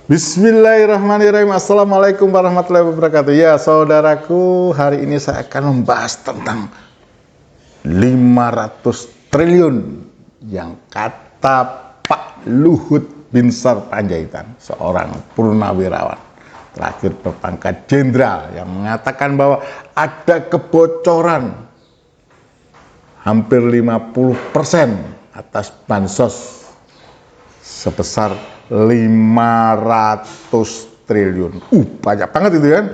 Bismillahirrahmanirrahim. Assalamualaikum warahmatullahi wabarakatuh. Ya saudaraku, hari ini saya akan membahas tentang 500 triliun yang kata Pak Luhut Binsar Panjaitan, seorang purnawirawan terakhir berpangkat jenderal, yang mengatakan bahwa ada kebocoran hampir 50% atas bansos sebesar 500 triliun. Banyak banget itu kan.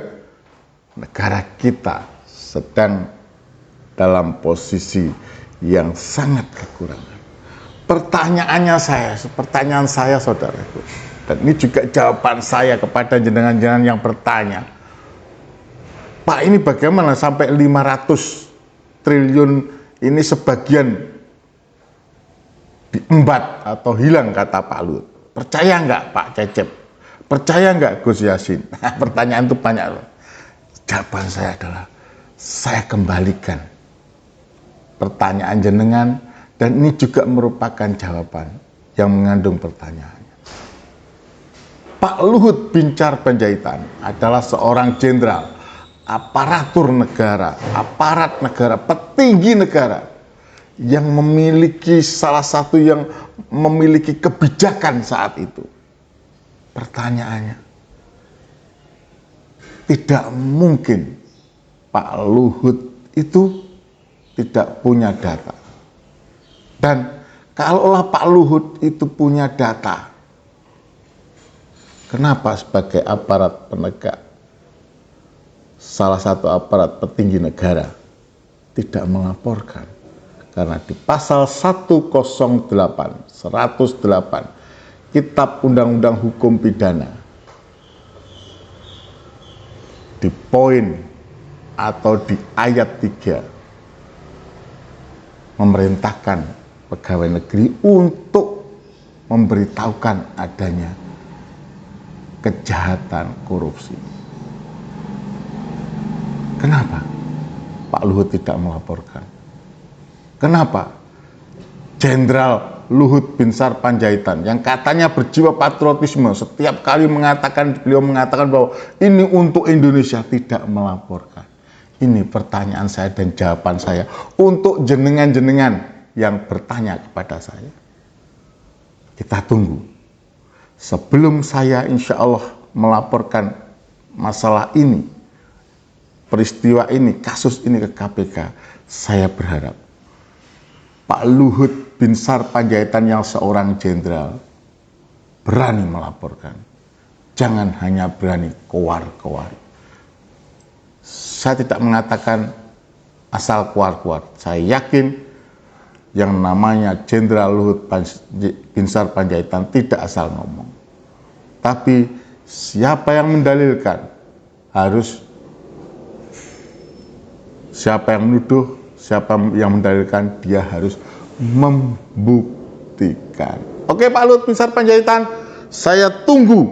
Negara kita sedang dalam posisi yang sangat kekurangan. Pertanyaan saya saudaraku, dan ini juga jawaban saya kepada jenengan-jenengan yang bertanya, Pak, ini bagaimana sampai 500 triliun ini sebagian diembat atau hilang, kata Pak Luhut. Percaya nggak Pak Cecep? Percaya nggak Gus Yassin? Pertanyaan itu banyak loh. Jawaban saya adalah, saya kembalikan pertanyaan jenengan, dan ini juga merupakan jawaban yang mengandung pertanyaannya. Pak Luhut Binsar Panjaitan adalah seorang jenderal, aparatur negara, aparat negara, petinggi negara, yang memiliki salah satu yang memiliki kebijakan saat itu. Pertanyaannya, tidak mungkin Pak Luhut itu tidak punya data. Dan kalaulah Pak Luhut itu punya data, kenapa sebagai aparat penegak, salah satu aparat petinggi negara, tidak melaporkan? Karena di pasal 108 Kitab Undang-Undang Hukum Pidana, di poin atau di ayat 3, memerintahkan pegawai negeri untuk memberitahukan adanya kejahatan korupsi. Kenapa Pak Luhut tidak melaporkan? Kenapa Jenderal Luhut Binsar Panjaitan, yang katanya berjiwa patriotisme, setiap kali beliau mengatakan bahwa ini untuk Indonesia, tidak melaporkan? Ini pertanyaan saya dan jawaban saya untuk jenengan-jenengan yang bertanya kepada saya. Kita tunggu. Sebelum saya insya Allah melaporkan masalah ini, peristiwa ini, kasus ini ke KPK, saya berharap Pak Luhut Binsar Panjaitan yang seorang jenderal berani melaporkan. Jangan hanya berani kowar-kowar. Saya tidak mengatakan asal kuar-kuar. Saya yakin yang namanya Jenderal Luhut Binsar Panjaitan tidak asal ngomong. Tapi siapa yang mendalilkan, siapa yang menuduh, siapa yang mendalilkan, dia harus membuktikan. Oke Pak Luhut Binsar Panjaitan, saya tunggu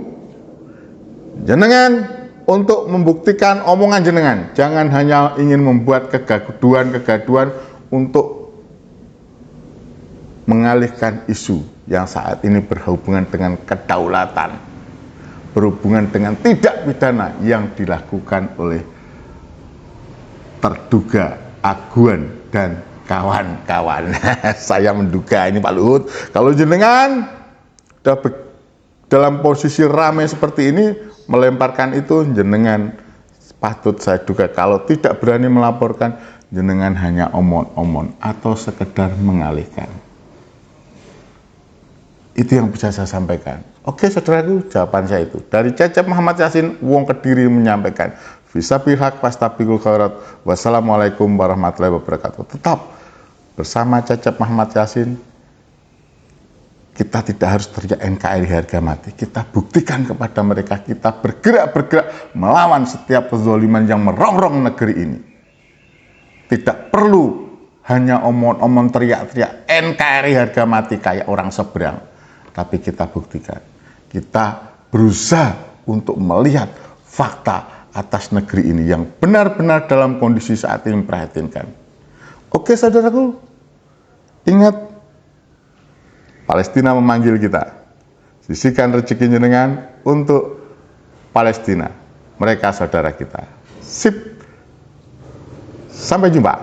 jenengan untuk membuktikan omongan jenengan. Jangan hanya ingin membuat kegaduhan untuk mengalihkan isu yang saat ini berhubungan dengan kedaulatan, berhubungan dengan tindak pidana yang dilakukan oleh terduga Aguan dan kawan-kawan. Saya menduga ini Pak Luhut, kalau jenengan dalam posisi ramai seperti ini melemparkan itu, jenengan patut saya duga kalau tidak berani melaporkan, jenengan hanya omong-omong atau sekedar mengalihkan. Itu yang bisa saya sampaikan. Oke saudaraku, jawaban saya itu. Dari Cecep Muhammad Yassin, Wong Kediri menyampaikan. Fisabil haq fastabiqul khairat. Wassalamualaikum warahmatullahi wabarakatuh. Tetap bersama Cecep Muhammad Yassin, kita tidak harus teriak NKRI harga mati. Kita buktikan kepada mereka, kita bergerak melawan setiap kezaliman yang merongrong negeri ini. Tidak perlu hanya omong-omong teriak-teriak NKRI harga mati kayak orang seberang. Tapi kita buktikan, kita berusaha untuk melihat fakta atas negeri ini yang benar-benar dalam kondisi saat ini memprihatinkan. Oke saudaraku, ingat, Palestina memanggil kita. Sisihkan rezeki jenengan untuk Palestina. Mereka saudara kita. Sip. Sampai jumpa.